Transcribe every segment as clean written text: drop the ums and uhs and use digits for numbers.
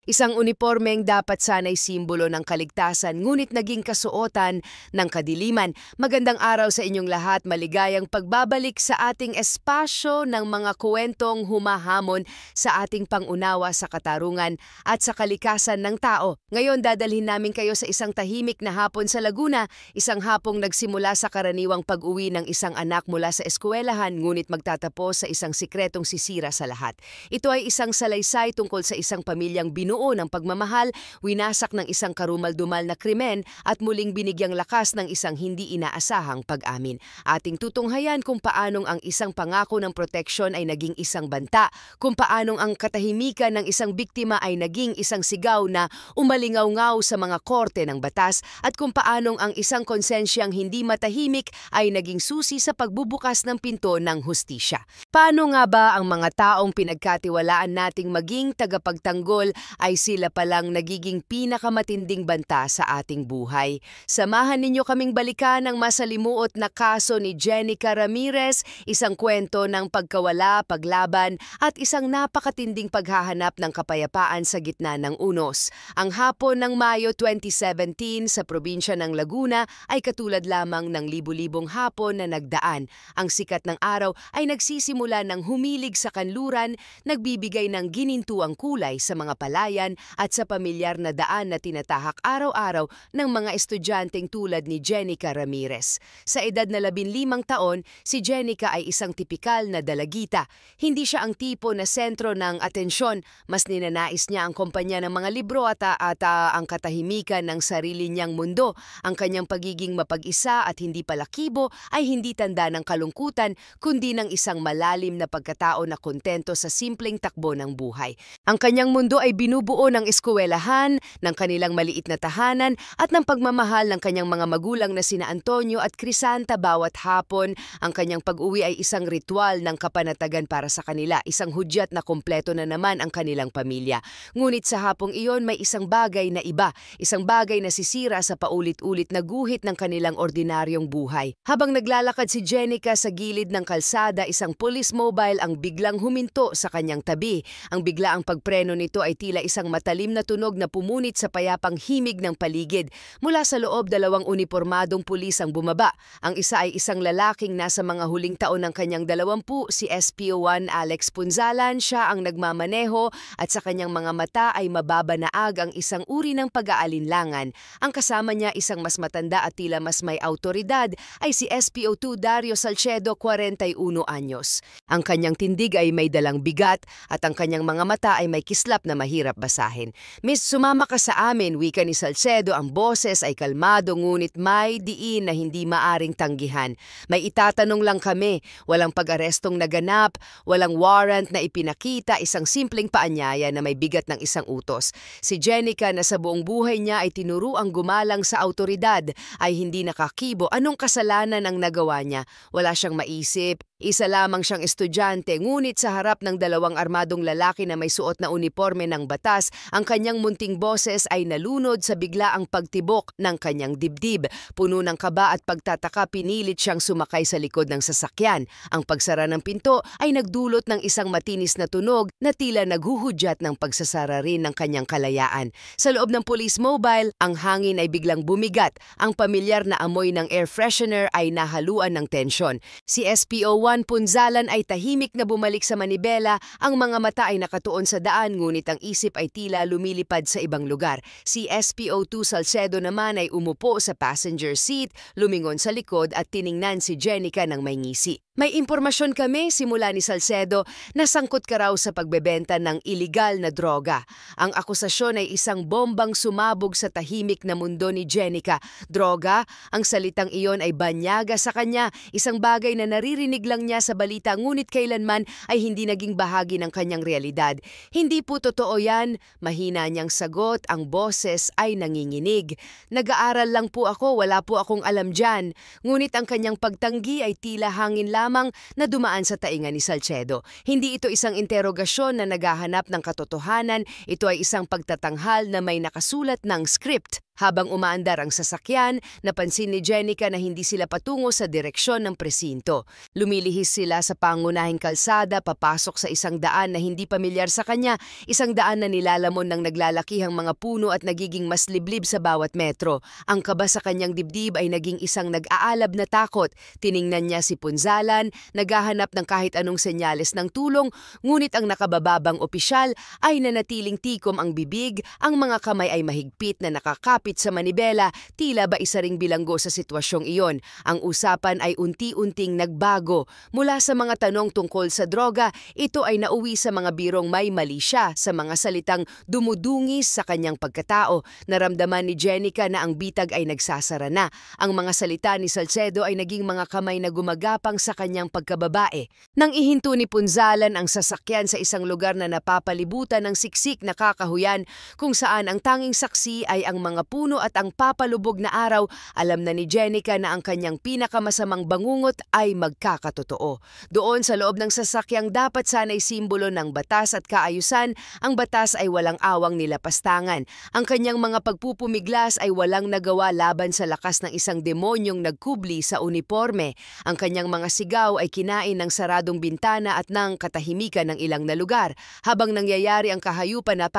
Isang unipormeng dapat sana'y simbolo ng kaligtasan ngunit naging kasuotan ng kadiliman. Magandang araw sa inyong lahat, maligayang pagbabalik sa ating espasyo ng mga kwentong humahamon sa ating pangunawa sa katarungan at sa kalikasan ng tao. Ngayon dadalhin namin kayo sa isang tahimik na hapon sa Laguna, isang hapong nagsimula sa karaniwang pag-uwi ng isang anak mula sa eskwelahan ngunit magtatapos sa isang sikretong sisira sa lahat. Ito ay isang salaysay tungkol sa isang pamilyang binuo ng pagmamahal, winasak ng isang karumal-dumal na krimen at muling binigyang lakas ng isang hindi inaasahang pag-amin. Ating tutunghayan kung paanong ang isang pangako ng proteksyon ay naging isang banta, kung paanong ang katahimikan ng isang biktima ay naging isang sigaw na umalingaw-ngaw sa mga korte ng batas at kung paanong ang isang konsensyang hindi matahimik ay naging susi sa pagbubukas ng pinto ng hustisya. Paano nga ba ang mga taong pinagkatiwalaan nating maging tagapagtanggol ay sila palang nagiging pinakamatinding banta sa ating buhay? Samahan ninyo kaming balikan ang masalimuot na kaso ni Jenica Ramirez, isang kwento ng pagkawala, paglaban at isang napakatinding paghahanap ng kapayapaan sa gitna ng unos. Ang hapon ng Mayo 2017 sa probinsya ng Laguna ay katulad lamang ng libu-libong hapon na nagdaan. Ang sikat ng araw ay nagsisimula ng humilig sa kanluran, nagbibigay ng ginintuang kulay sa mga palayan at sa pamilyar na daan na tinatahak araw-araw ng mga estudyanteng tulad ni Jenica Ramirez. Sa edad na 15 taon, si Jenica ay isang tipikal na dalagita. Hindi siya ang tipo na sentro ng atensyon, mas ninanais niya ang kumpanya ng mga libro at ang katahimikan ng sarili niyang mundo. Ang kanyang pagiging mapag-isa at hindi palakibo ay hindi tanda ng kalungkutan, kundi ng isang malalim na pagkatao na kontento sa simpleng takbo ng buhay. Ang kanyang mundo ay binubuo ng eskwelahan, ng kanilang maliit na tahanan at ng pagmamahal ng kanyang mga magulang na sina Antonio at Crisanta bawat hapon. Ang kanyang pag-uwi ay isang ritual ng kapanatagan para sa kanila, isang hudyat na kompleto na naman ang kanilang pamilya. Ngunit sa hapong iyon may isang bagay na iba, isang bagay na sisira sa paulit-ulit na guhit ng kanilang ordinaryong buhay. Habang naglalakad si Jenica sa gilid ng kalsada, isang police mobile ang biglang huminto sa kanyang tabi. Ang biglaang pagpreno nito ay tila isang matalim na tunog na pumunit sa payapang himig ng paligid. Mula sa loob, dalawang unipormadong pulis ang bumaba. Ang isa ay isang lalaking nasa mga huling taon ng kanyang 20, si SPO1 Alex Punzalan. Siya ang nagmamaneho at sa kanyang mga mata ay mababanaag ang isang uri ng pag-aalinlangan. Ang kasama niya, isang mas matanda at tila mas may autoridad, ay si SPO2 Dario Salcedo, 41 anyos. Ang kanyang tindig ay may dalang bigat at ang kanyang mga mata ay may kislap na mahirap basahin. "Miss, sumama ka sa amin," wika ni Salcedo. Ang boses ay kalmado ngunit may diin na hindi maaring tanggihan. "May itatanong lang kami, walang pag-arestong naganap, walang warrant na ipinakita, isang simpleng paanyaya na may bigat ng isang utos." Si Jenica na sa buong buhay niya ay tinuruang gumalang sa autoridad ay hindi nakakibo. Anong kasalanan ang nagawa niya? Wala siyang maisip. Isa lamang siyang estudyante, ngunit sa harap ng dalawang armadong lalaki na may suot na uniforme ng batas, ang kanyang munting boses ay nalunod sa biglaang pagtibok ng kanyang dibdib. Puno ng kaba at pagtataka, pinilit siyang sumakay sa likod ng sasakyan. Ang pagsara ng pinto ay nagdulot ng isang matinis na tunog na tila naghuhudyat ng pagsasara rin ng kanyang kalayaan. Sa loob ng police mobile, ang hangin ay biglang bumigat. Ang pamilyar na amoy ng air freshener ay nahaluan ng tensyon. Si SPO1 Punzalan ay tahimik na bumalik sa manibela, ang mga mata ay nakatuon sa daan ngunit ang isip ay tila lumilipad sa ibang lugar. Si SPO2 Salcedo naman ay umupo sa passenger seat, lumingon sa likod at tiningnan si Jenica ng may ngisi. "May impormasyon kami," simula ni Salcedo, na sangkot ka raw sa pagbebenta ng iligal na droga. Ang akusasyon ay isang bombang sumabog sa tahimik na mundo ni Jenica. Droga? Ang salitang iyon ay banyaga sa kanya, isang bagay na naririnig lang niya sa balita ngunit kailanman ay hindi naging bahagi ng kanyang realidad. "Hindi po totoo yan," mahina niyang sagot, ang boses ay nanginginig. "Nag-aaral lang po ako, wala po akong alam dyan." Ngunit ang kanyang pagtanggi ay tila hangin lamang na dumaan sa tainga ni Salcedo. Hindi ito isang interogasyon na naghahanap ng katotohanan, ito ay isang pagtatanghal na may nakasulat ng script. Habang umaandar ang sasakyan, napansin ni Jenica na hindi sila patungo sa direksyon ng presinto. Lumilihis sila sa pangunahing kalsada papasok sa isang daan na hindi pamilyar sa kanya, isang daan na nilalamon ng naglalakihang mga puno at nagiging mas liblib sa bawat metro. Ang kaba sa kanyang dibdib ay naging isang nag-aalab na takot. Tiningnan niya si Punzalan, naghahanap ng kahit anong senyales ng tulong, ngunit ang nakabababang opisyal ay nanatiling tikom ang bibig, ang mga kamay ay mahigpit na nakakapit sa manibela, tila ba isa ring bilanggo sa sitwasyong iyon. Ang usapan ay unti-unting nagbago. Mula sa mga tanong tungkol sa droga, ito ay nauwi sa mga birong may mali siya, sa mga salitang dumudungis sa kanyang pagkatao. Naramdaman ni Jenica na ang bitag ay nagsasara na. Ang mga salita ni Salcedo ay naging mga kamay na gumagapang sa kanyang pagkababae. Nang ihinto ni Punzalan ang sasakyan sa isang lugar na napapalibutan ng siksik na kakahuyan, kung saan ang tanging saksi ay ang mga puno at ang papalubog na araw, alam na ni Jenica na ang kanyang pinakamasamang bangungot ay magkakatotoo. Doon sa loob ng sasakyang dapat sana'y simbolo ng batas at kaayusan, ang batas ay walang awang nilapastangan. Ang kanyang mga pagpupumiglas ay walang nagawa laban sa lakas ng isang demonyong nagkubli sa uniforme. Ang kanyang mga sigaw ay kinain ng saradong bintana at ng katahimikan ng ilang na lugar. Habang nangyayari ang kahayupan na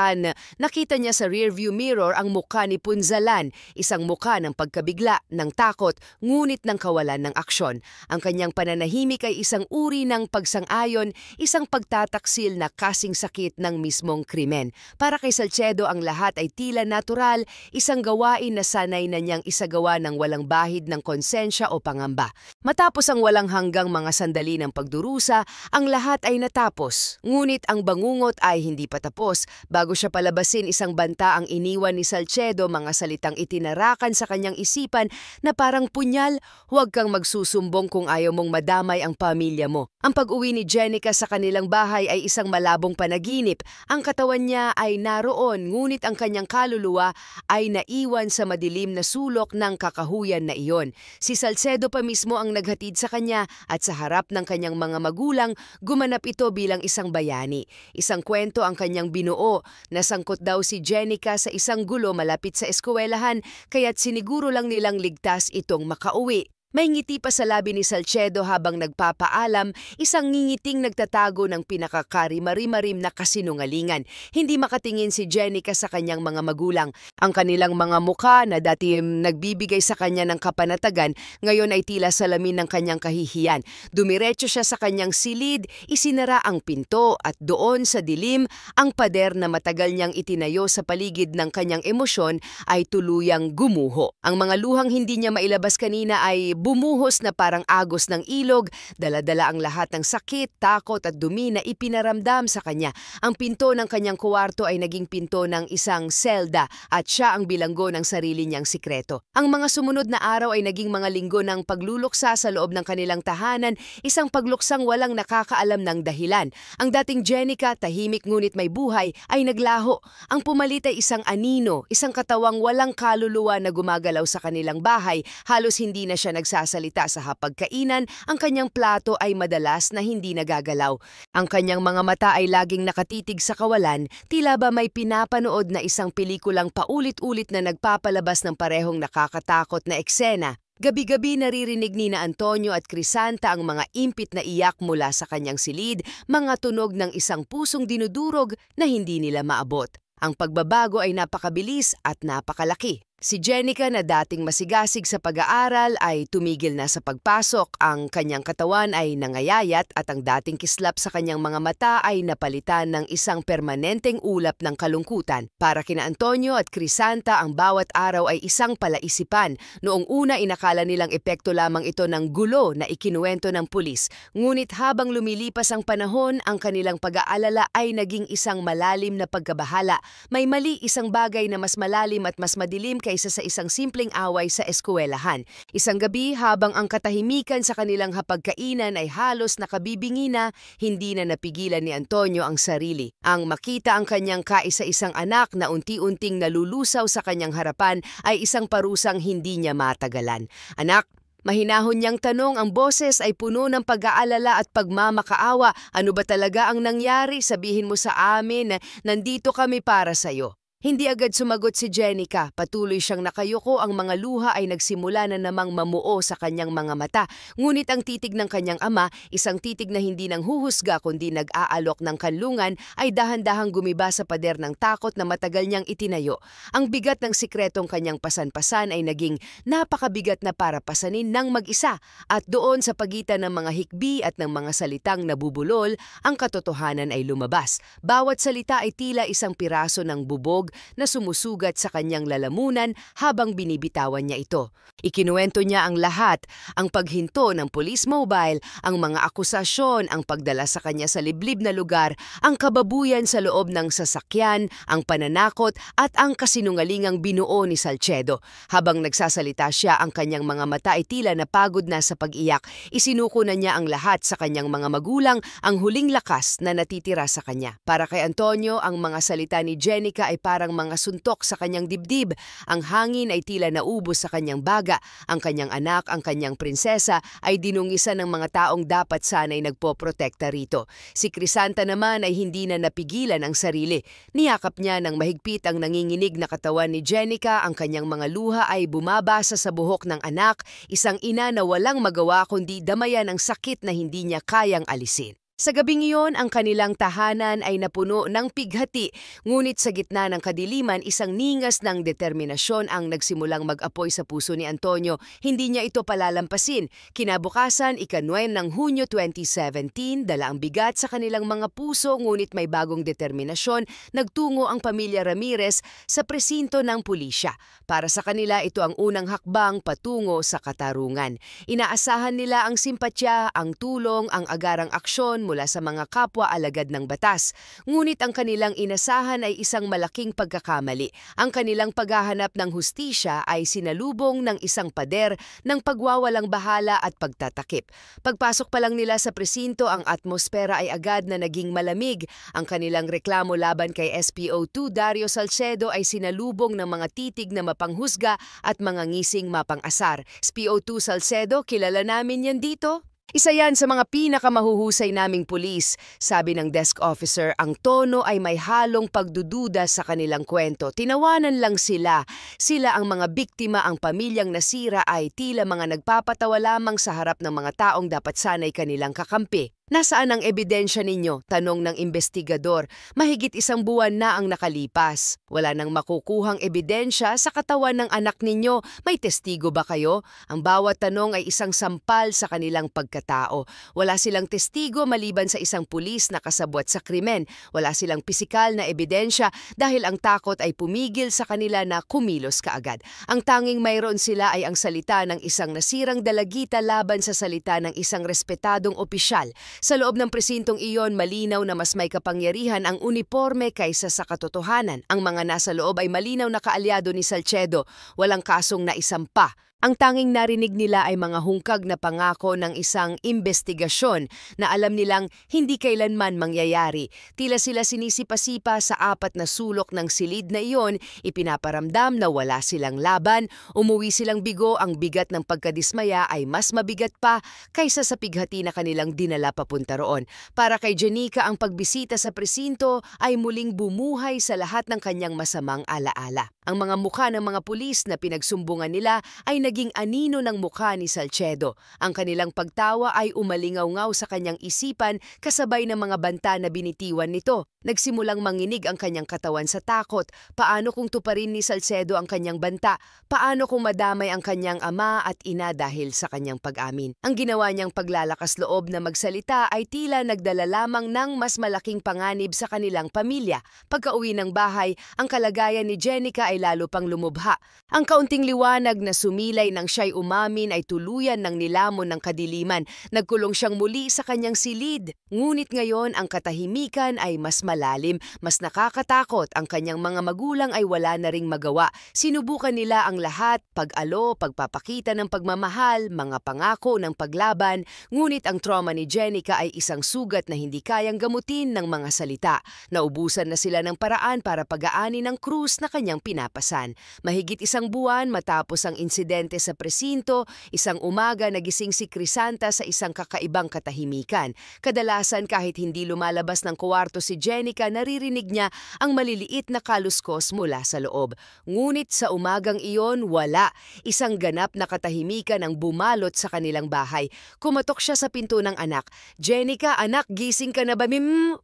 nakita niya sa rearview mirror ang mukha ni Punzalan, isang mukha ng pagkabigla, ng takot, ngunit ng kawalan ng aksyon. Ang kanyang pananahimik ay isang uri ng pagsang-ayon, isang pagtataksil na kasing sakit ng mismong krimen. Para kay Salcedo ang lahat ay tila natural, isang gawain na sanay na niyang isagawa ng walang bahid ng konsensya o pangamba. Matapos ang walang hanggang mga sandali ng pagdurusa, ang lahat ay natapos. Ngunit ang bangungot ay hindi pa tapos. Bago siya palabasin, isang banta ang iniwan ni Salcedo, mga salitang itinarakan sa kanyang isipan na parang punyal, huwag kang magsusumbong kung ayaw mong madamay ang pamilya mo. Ang pag-uwi ni Jenica sa kanilang bahay ay isang malabong panaginip. Ang katawan niya ay naroon, ngunit ang kanyang kaluluwa ay naiwan sa madilim na sulok ng kakahuyan na iyon. Si Salcedo pa mismo ang naghatid sa kanya at sa harap ng kanyang mga magulang, gumanap ito bilang isang bayani. Isang kwento ang kanyang binuo. Nasangkot daw si Jenica sa isang gulo malapit sa eskwelahan, kaya't siniguro lang nilang ligtas itong makauwi. May ngiti pa sa labi ni Salcedo habang nagpapaalam, isang ngingiting nagtatago ng pinakakari-marimarim na kasinungalingan. Hindi makatingin si Jenica sa kanyang mga magulang. Ang kanilang mga mukha na dati nagbibigay sa kanya ng kapanatagan, ngayon ay tila salamin ng kanyang kahihiyan. Dumiretso siya sa kanyang silid, isinara ang pinto at doon sa dilim, ang pader na matagal niyang itinayo sa paligid ng kanyang emosyon ay tuluyang gumuho. Ang mga luhang hindi niya mailabas kanina ay bumuhos na parang agos ng ilog, dala-dala ang lahat ng sakit, takot at dumi na ipinaramdam sa kanya. Ang pinto ng kanyang kuwarto ay naging pinto ng isang selda at siya ang bilanggo ng sarili niyang sikreto. Ang mga sumunod na araw ay naging mga linggo ng pagluluksa sa loob ng kanilang tahanan, isang pagluksang walang nakakaalam ng dahilan. Ang dating Jenica, tahimik ngunit may buhay, ay naglaho. Ang pumalit ay isang anino, isang katawang walang kaluluwa na gumagalaw sa kanilang bahay. Halos hindi na siya nagsasalita sa hapagkainan, ang kanyang plato ay madalas na hindi nagagalaw. Ang kanyang mga mata ay laging nakatitig sa kawalan, tila ba may pinapanood na isang pelikulang paulit-ulit na nagpapalabas ng parehong nakakatakot na eksena. Gabi-gabi naririnig ni na Antonio at Crisanta ang mga impit na iyak mula sa kanyang silid, mga tunog ng isang pusong dinudurog na hindi nila maabot. Ang pagbabago ay napakabilis at napakalaki. Si Jenica na dating masigasig sa pag-aaral ay tumigil na sa pagpasok, ang kanyang katawan ay nangayayat at ang dating kislap sa kanyang mga mata ay napalitan ng isang permanenteng ulap ng kalungkutan. Para kina Antonio at Crisanta, ang bawat araw ay isang palaisipan. Noong una inakala nilang epekto lamang ito ng gulo na ikinuwento ng pulis. Ngunit habang lumilipas ang panahon, ang kanilang pag-aalala ay naging isang malalim na pagkabahala. May mali, isang bagay na mas malalim at mas madilim kaysa sa isang simpleng away sa eskwelahan. Isang gabi habang ang katahimikan sa kanilang hapagkainan ay halos nakabibingi na, hindi na napigilan ni Antonio ang sarili. Ang makita ang kanyang kaisa-isang anak na unti-unting nalulusaw sa kanyang harapan ay isang parusang hindi niya matagalan. "Anak," mahinahon niyang tanong, ang boses ay puno ng pag-aalala at pagmamakaawa. "Ano ba talaga ang nangyari? Sabihin mo sa amin na nandito kami para sa'yo." Hindi agad sumagot si Jenica. Patuloy siyang nakayuko, ang mga luha ay nagsimula na namang mamuo sa kanyang mga mata. Ngunit ang titig ng kanyang ama, isang titig na hindi nang huhusga kundi nag-aalok ng kanlungan, ay dahan-dahang gumiba sa pader ng takot na matagal niyang itinayo. Ang bigat ng sikretong kanyang pasan-pasan ay naging napakabigat na para pasanin ng mag-isa. At doon sa pagitan ng mga hikbi at ng mga salitang nabubulol, ang katotohanan ay lumabas. Bawat salita ay tila isang piraso ng bubog na sumusugat sa kanyang lalamunan habang binibitawan niya ito. Ikinuwento niya ang lahat, ang paghinto ng police mobile, ang mga akusasyon, ang pagdala sa kanya sa liblib na lugar, ang kababuyan sa loob ng sasakyan, ang pananakot at ang kasinungalingang binuo ni Salcedo. Habang nagsasalita siya, ang kanyang mga mata ay tila napagod na sa pag-iyak. Isinuko na niya ang lahat sa kanyang mga magulang, ang huling lakas na natitira sa kanya. Para kay Antonio, ang mga salita ni Jenica ay parang mga suntok sa kanyang dibdib. Ang hangin ay tila naubos sa kanyang baga. Ang kanyang anak, ang kanyang prinsesa, ay dinungisan ng mga taong dapat sana'y nagpoprotekta rito. Si Crisanta naman ay hindi na napigilan ang sarili. Niyakap niya ng mahigpit ang nanginginig na katawan ni Jenica. Ang kanyang mga luha ay bumabasa sa buhok ng anak, isang ina na walang magawa kundi damayan ang sakit na hindi niya kayang alisin. Sa gabing iyon, ang kanilang tahanan ay napuno ng pighati, ngunit sa gitna ng kadiliman, isang ningas ng determinasyon ang nagsimulang mag-apoy sa puso ni Antonio. Hindi niya ito palalampasin. Kinabukasan, ika-9 ng Hunyo 2017, dala ang bigat sa kanilang mga puso, ngunit may bagong determinasyon, nagtungo ang pamilya Ramirez sa presinto ng pulisya. Para sa kanila, ito ang unang hakbang patungo sa katarungan. Inaasahan nila ang simpatya, ang tulong, ang agarang aksyon mula sa mga kapwa alagad ng batas. Ngunit ang kanilang inasahan ay isang malaking pagkakamali. Ang kanilang paghahanap ng hustisya ay sinalubong ng isang pader ng pagwawalang bahala at pagtatakip. Pagpasok pa lang nila sa presinto, ang atmosfera ay agad na naging malamig. Ang kanilang reklamo laban kay SPO2 Dario Salcedo ay sinalubong ng mga titig na mapanghusga at mga ngising mapang-asar. SPO2 Salcedo, kilala namin yan dito. Isa yan sa mga pinakamahuhusay naming pulis, sabi ng desk officer. Ang tono ay may halong pagdududa sa kanilang kwento. Tinawanan lang sila. Sila ang mga biktima, ang pamilyang nasira ay tila mga nagpapatawa lamang sa harap ng mga taong dapat sana'y kanilang kakampi. Nasaan ang ebidensya ninyo? Tanong ng investigador. Mahigit 1 buwan na ang nakalipas. Wala nang makukuhang ebidensya sa katawan ng anak ninyo. May testigo ba kayo? Ang bawat tanong ay isang sampal sa kanilang pagkatao. Wala silang testigo maliban sa isang pulis na kasabwat sa krimen. Wala silang pisikal na ebidensya dahil ang takot ay pumigil sa kanila na kumilos kaagad. Ang tanging mayroon sila ay ang salita ng isang nasirang dalagita laban sa salita ng isang respetadong opisyal. Sa loob ng presintong iyon, malinaw na mas may kapangyarihan ang uniforme kaysa sa katotohanan. Ang mga nasa loob ay malinaw na kaalyado ni Salcedo. Walang kasong naisampa. Ang tanging narinig nila ay mga hungkag na pangako ng isang investigasyon na alam nilang hindi kailanman mangyayari. Tila sila sinisipa-sipa sa 4 na sulok ng silid na iyon, ipinaparamdam na wala silang laban, umuwi silang bigo. Ang bigat ng pagkadismaya ay mas mabigat pa kaysa sa pighati na kanilang dinala papunta roon. Para kay Jenica, ang pagbisita sa presinto ay muling bumuhay sa lahat ng kanyang masamang alaala. Ang mga mukha ng mga pulis na pinagsumbungan nila ay naging anino ng mukha ni Salcedo. Ang kanilang pagtawa ay umalingaw-ngaw sa kanyang isipan kasabay ng mga banta na binitiwan nito. Nagsimulang manginig ang kanyang katawan sa takot. Paano kung tuparin ni Salcedo ang kanyang banta? Paano kung madamay ang kanyang ama at ina dahil sa kanyang pag-amin? Ang ginawa niyang paglalakas loob na magsalita ay tila nagdala lamang ng mas malaking panganib sa kanilang pamilya. Pagka-uwi ng bahay, ang kalagayan ni Jenica ay lalo pang lumubha. Ang kaunting liwanag na sumilay nang siya'y umamin ay tuluyan ng nilamon ng kadiliman. Nagkulong siyang muli sa kanyang silid. Ngunit ngayon ang katahimikan ay mas malalim, mas nakakatakot. Ang kanyang mga magulang ay wala na ring magawa. Sinubukan nila ang lahat, pag-alo, pagpapakita ng pagmamahal, mga pangako ng paglaban. Ngunit ang trauma ni Jenica ay isang sugat na hindi kayang gamutin ng mga salita. Naubusan na sila ng paraan para pag-aani ng krus na kanyang kinapasan. Mahigit 1 buwan matapos ang insidente sa presinto, isang umaga nagising si Crisanta sa isang kakaibang katahimikan. Kadalasan kahit hindi lumalabas ng kwarto si Jenica, naririnig niya ang maliliit na kaluskos mula sa loob. Ngunit sa umagang iyon, wala. Isang ganap na katahimikan ang bumalot sa kanilang bahay. Kumatok siya sa pinto ng anak. "Jenica, anak, gising ka na ba?"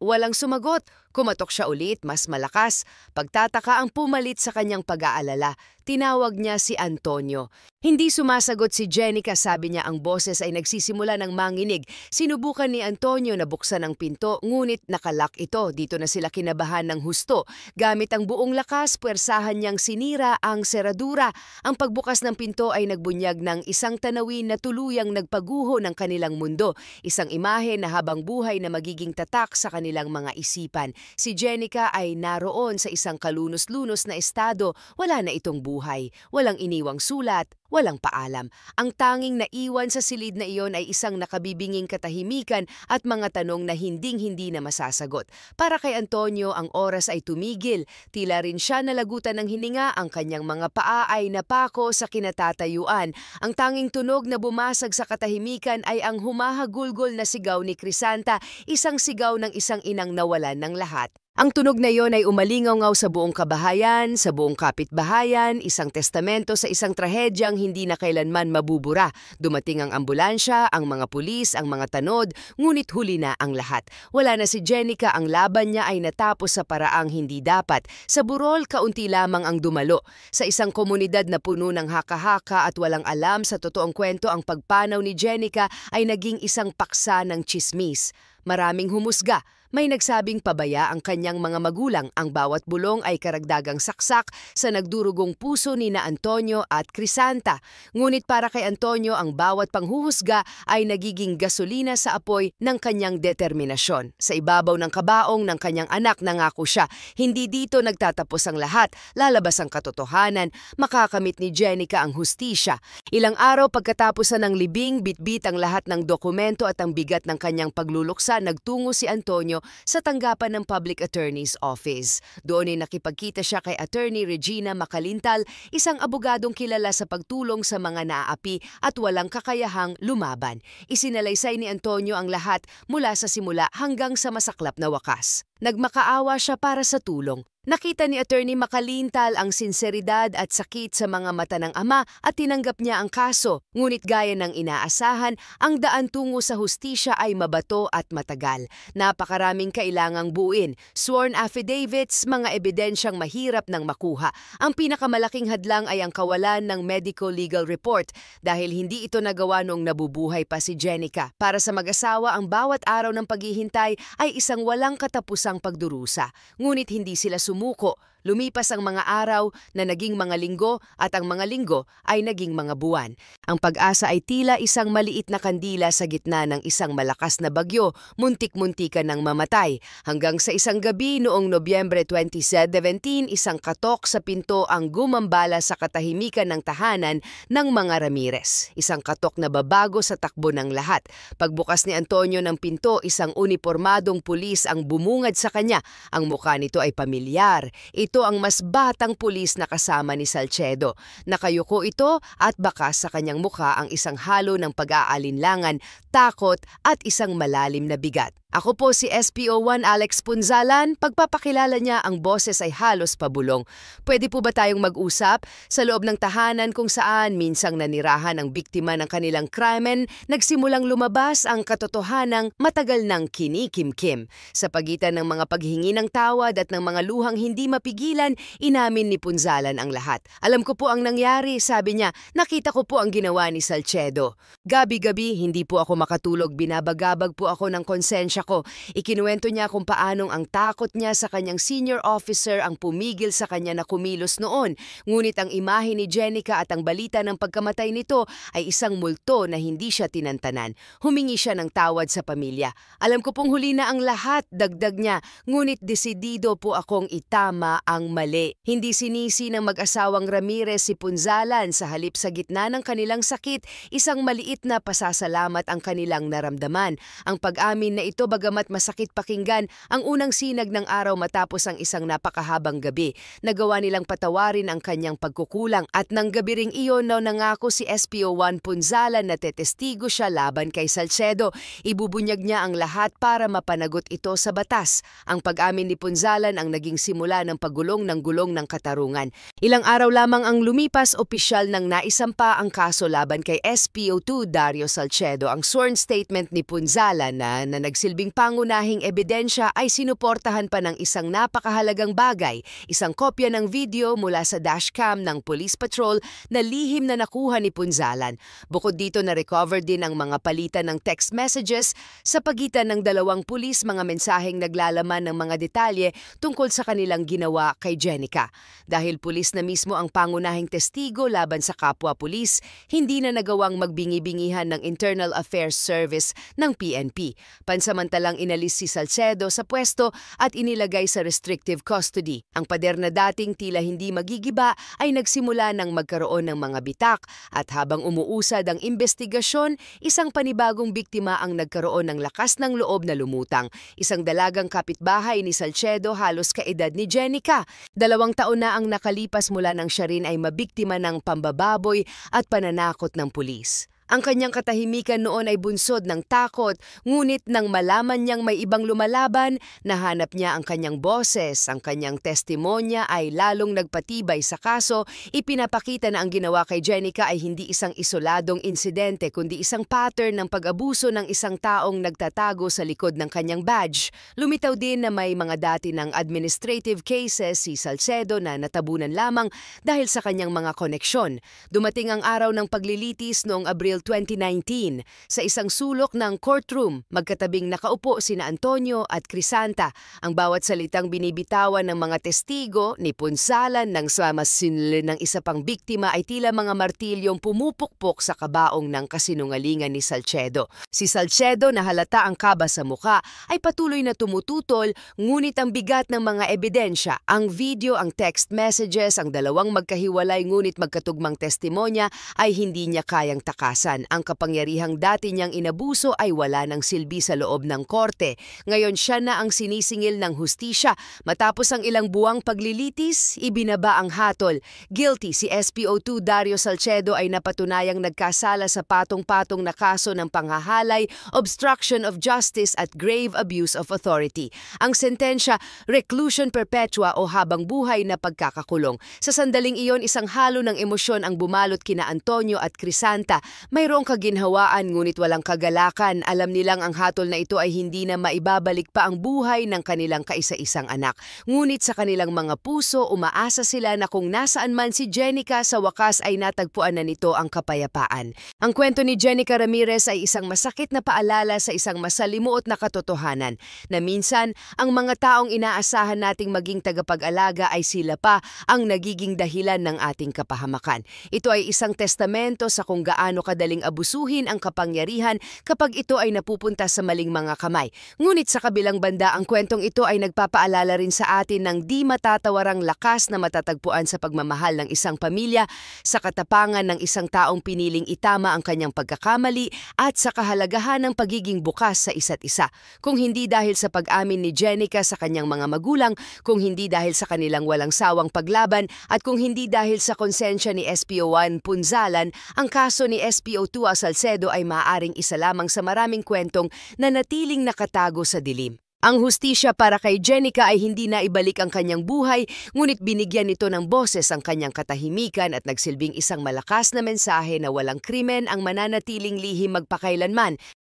Walang sumagot. Kumatok siya ulit, mas malakas. Pagtataka ang pumalit sa kanyang pag-aalala. Tinawag niya si Antonio. Hindi sumasagot si Jenica, sabi niya ang boses ay nagsisimula ng manginig. Sinubukan ni Antonio na buksan ang pinto, ngunit nakalak ito. Dito na sila kinabahan ng husto. Gamit ang buong lakas, puwersahan niyang sinira ang seradura. Ang pagbukas ng pinto ay nagbunyag ng isang tanawin na tuluyang nagpaguho ng kanilang mundo. Isang imahe na habang buhay na magiging tatak sa kanilang mga isipan. Si Jenica ay naroon sa isang kalunos-lunos na estado. Wala na itong buhay. Walang iniwang sulat. Walang paalam. Ang tanging naiwan sa silid na iyon ay isang nakabibinging katahimikan at mga tanong na hinding-hindi na masasagot. Para kay Antonio, ang oras ay tumigil. Tila rin siya nalagutan ng hininga, ang kanyang mga paa ay napako sa kinatatayuan. Ang tanging tunog na bumasag sa katahimikan ay ang humahagulgol na sigaw ni Crisanta, isang sigaw ng isang inang nawalan ng lahat. Ang tunog na iyon ay umalingaw-ngaw sa buong kabahayan, sa buong kapitbahayan, isang testamento sa isang trahedyang hindi na kailanman mabubura. Dumating ang ambulansya, ang mga pulis, ang mga tanod, ngunit huli na ang lahat. Wala na si Jenica, ang laban niya ay natapos sa paraang hindi dapat. Sa burol, kaunti lamang ang dumalo. Sa isang komunidad na puno ng haka-haka at walang alam sa totoong kwento, ang pagpanaw ni Jenica ay naging isang paksa ng tsismis. Maraming humusga. May nagsabing pabaya ang kanyang mga magulang. Ang bawat bulong ay karagdagang saksak sa nagdurugong puso ni na Antonio at Crisanta. Ngunit para kay Antonio, ang bawat panghuhusga ay nagiging gasolina sa apoy ng kanyang determinasyon. Sa ibabaw ng kabaong ng kanyang anak, nangako siya, hindi dito nagtatapos ang lahat. Lalabas ang katotohanan, makakamit ni Jenica ang hustisya. Ilang araw pagkatapos ng libing, bitbit ang lahat ng dokumento at ang bigat ng kanyang pagluluksa, nagtungo si Antonio sa tanggapan ng Public Attorney's Office. Doon ay nakipagkita siya kay Attorney Regina Macalintal, isang abogadong kilala sa pagtulong sa mga naaapi at walang kakayahang lumaban. Isinalaysay ni Antonio ang lahat mula sa simula hanggang sa masaklap na wakas. Nagmakaawa siya para sa tulong. Nakita ni Attorney Macalintal ang sinseridad at sakit sa mga mata ng ama at tinanggap niya ang kaso. Ngunit gaya ng inaasahan, ang daan tungo sa hustisya ay mabato at matagal. Napakaraming kailangang buuin, sworn affidavits, mga ebidensyang mahirap nang makuha. Ang pinakamalaking hadlang ay ang kawalan ng medical legal report dahil hindi ito nagawa noong nabubuhay pa si Jenica. Para sa mag-asawa, ang bawat araw ng paghihintay ay isang walang katapusang pagdurusa. Ngunit hindi sila sumuko. Lumipas ang mga araw na naging mga linggo at ang mga linggo ay naging mga buwan. Ang pag-asa ay tila isang maliit na kandila sa gitna ng isang malakas na bagyo, muntik-muntikan ng mamatay. Hanggang sa isang gabi noong Nobyembre 2017, isang katok sa pinto ang gumambala sa katahimikan ng tahanan ng mga Ramirez. Isang katok na babago sa takbo ng lahat. Pagbukas ni Antonio ng pinto, isang unipormadong pulis ang bumungad sa kanya. Ang mukha nito ay pamilyar. Ito ang mas batang pulis na kasama ni Salcedo. Nakayuko ito at bakas sa kanyang mukha ang isang halo ng pag-aalinlangan, takot at isang malalim na bigat. Ako po si SPO1 Alex Punzalan. Pagpapakilala niya, ang boses ay halos pabulong. Pwede po ba tayong mag-usap? Sa loob ng tahanan kung saan minsang nanirahan ang biktima ng kanilang krimen, nagsimulang lumabas ang katotohanang matagal nang kinikimkim. Sa pagitan ng mga paghingi ng tawad at ng mga luhang hindi mapigilan, inamin ni Punzalan ang lahat. Alam ko po ang nangyari, sabi niya. Nakita ko po ang ginawa ni Salcedo. Gabi-gabi, hindi po ako makatulog. Binabagabag po ako ng konsensya ko. Ikinuwento niya kung paanong ang takot niya sa kanyang senior officer ang pumigil sa kanya na kumilos noon. Ngunit ang imahe ni Jenica at ang balita ng pagkamatay nito ay isang multo na hindi siya tinantanan. Humingi siya ng tawad sa pamilya. Alam ko pong huli na ang lahat, dagdag niya, ngunit desidido po akong itama ang mali. Hindi sinisi ng mag-asawang Ramirez si Punzalan, sa halip sa gitna ng kanilang sakit, isang maliit na pasasalamat ang kanilang naramdaman. Ang pag-amin na ito bagamat masakit pakinggan ang unang sinag ng araw matapos ang isang napakahabang gabi. Nagawa nilang patawarin ang kanyang pagkukulang at nang gabi ring iyon nangako si SPO1 Punzalan na tetestigo siya laban kay Salcedo. Ibubunyag niya ang lahat para mapanagot ito sa batas. Ang pag-amin ni Punzalan ang naging simula ng pagulong ng katarungan. Ilang araw lamang ang lumipas, opisyal nang naisampa ang kaso laban kay SPO2 Dario Salcedo. Ang sworn statement ni Punzalan na nagsilbing pangunahing ebidensya ay sinuportahan pa ng isang napakahalagang bagay, isang kopya ng video mula sa dashcam ng police patrol na lihim na nakuha ni Punzalan. Bukod dito na-recover din ang mga palitan ng text messages sa pagitan ng dalawang pulis, mga mensaheng naglalaman ng mga detalye tungkol sa kanilang ginawa kay Jenica. Dahil pulis na mismo ang pangunahing testigo laban sa kapwa pulis, hindi na nagawang magbingi-bingihan ng Internal Affairs Service ng PNP. Pansamantalang inalis si Salcedo sa pwesto at inilagay sa restrictive custody. Ang pader na dating tila hindi magigiba ay nagsimula ng magkaroon ng mga bitak at habang umuusad ang investigasyon, isang panibagong biktima ang nagkaroon ng lakas ng loob na lumutang. Isang dalagang kapitbahay ni Salcedo halos kaedad ni Jenica. 2 taon na ang nakalipas mula nang siya rin ay mabiktima ng pambababoy at pananakot ng pulis. Ang kanyang katahimikan noon ay bunsod ng takot, ngunit nang malaman niyang may ibang lumalaban, nahanap niya ang kanyang boses, ang kanyang testimonya ay lalong nagpatibay sa kaso. Ipinapakita na ang ginawa kay Jenica ay hindi isang isoladong insidente kundi isang pattern ng pag-abuso ng isang taong nagtatago sa likod ng kanyang badge. Lumitaw din na may mga dati ng administrative cases si Salcedo na natabunan lamang dahil sa kanyang mga koneksyon. Dumating ang araw ng paglilitis noong Abril 2019. Sa isang sulok ng courtroom, magkatabing nakaupo sina Antonio at Crisanta. Ang bawat salitang binibitawan ng mga testigo ni Punzalan ng samasinle ng isa pang biktima ay tila mga martilyong pumupukpok sa kabaong ng kasinungalingan ni Salcedo. Si Salcedo, na halata ang kaba sa muka, ay patuloy na tumututol, ngunit ang bigat ng mga ebidensya, ang video, ang text messages, ang dalawang magkahiwalay ngunit magkatugmang testimonya ay hindi niya kayang takasan. Ang kapangyarihang dati niyang inabuso ay wala ng silbi sa loob ng korte. Ngayon siya na ang sinisingil ng hustisya. Matapos ang ilang buwang paglilitis, ibinaba ang hatol. Guilty si SPO2 Dario Salcedo ay napatunayang nagkasala sa patong-patong na kaso ng panghahalay, obstruction of justice at grave abuse of authority. Ang sentensya, reclusion perpetua o habang buhay na pagkakakulong. Sa sandaling iyon, isang halo ng emosyon ang bumalot kina Antonio at Crisanta. Mayroong kaginhawaan ngunit walang kagalakan. Alam nilang ang hatol na ito ay hindi na maibabalik pa ang buhay ng kanilang kaisa-isang anak. Ngunit sa kanilang mga puso, umaasa sila na kung nasaan man si Jenica, sa wakas ay natagpuan na nito ang kapayapaan. Ang kwento ni Jenica Ramirez ay isang masakit na paalala sa isang masalimuot na katotohanan na minsan ang mga taong inaasahan nating maging tagapag-alaga ay sila pa ang nagiging dahilan ng ating kapahamakan. Ito ay isang testamento sa kung gaano kadaling abusuhin ang kapangyarihan kapag ito ay napupunta sa maling mga kamay. Ngunit sa kabilang banda, ang kwentong ito ay nagpapaalala rin sa atin ng di matatawarang lakas na matatagpuan sa pagmamahal ng isang pamilya, sa katapangan ng isang taong piniling itama ang kanyang pagkakamali at sa kahalagahan ng pagiging bukas sa isa't isa. Kung hindi dahil sa pag-amin ni Jenica sa kanyang mga magulang, kung hindi dahil sa kanilang walang sawang paglaban at kung hindi dahil sa konsensya ni SPO1 Punzalan, ang kaso ni SPO2 Salcedo ay maaaring isa lamang sa maraming kwentong na natiling nakatago sa dilim. Ang hustisya para kay Jenica ay hindi na ibalik ang kanyang buhay, ngunit binigyan nito ng boses ang kanyang katahimikan at nagsilbing isang malakas na mensahe na walang krimen ang mananatiling lihim magpakailanman.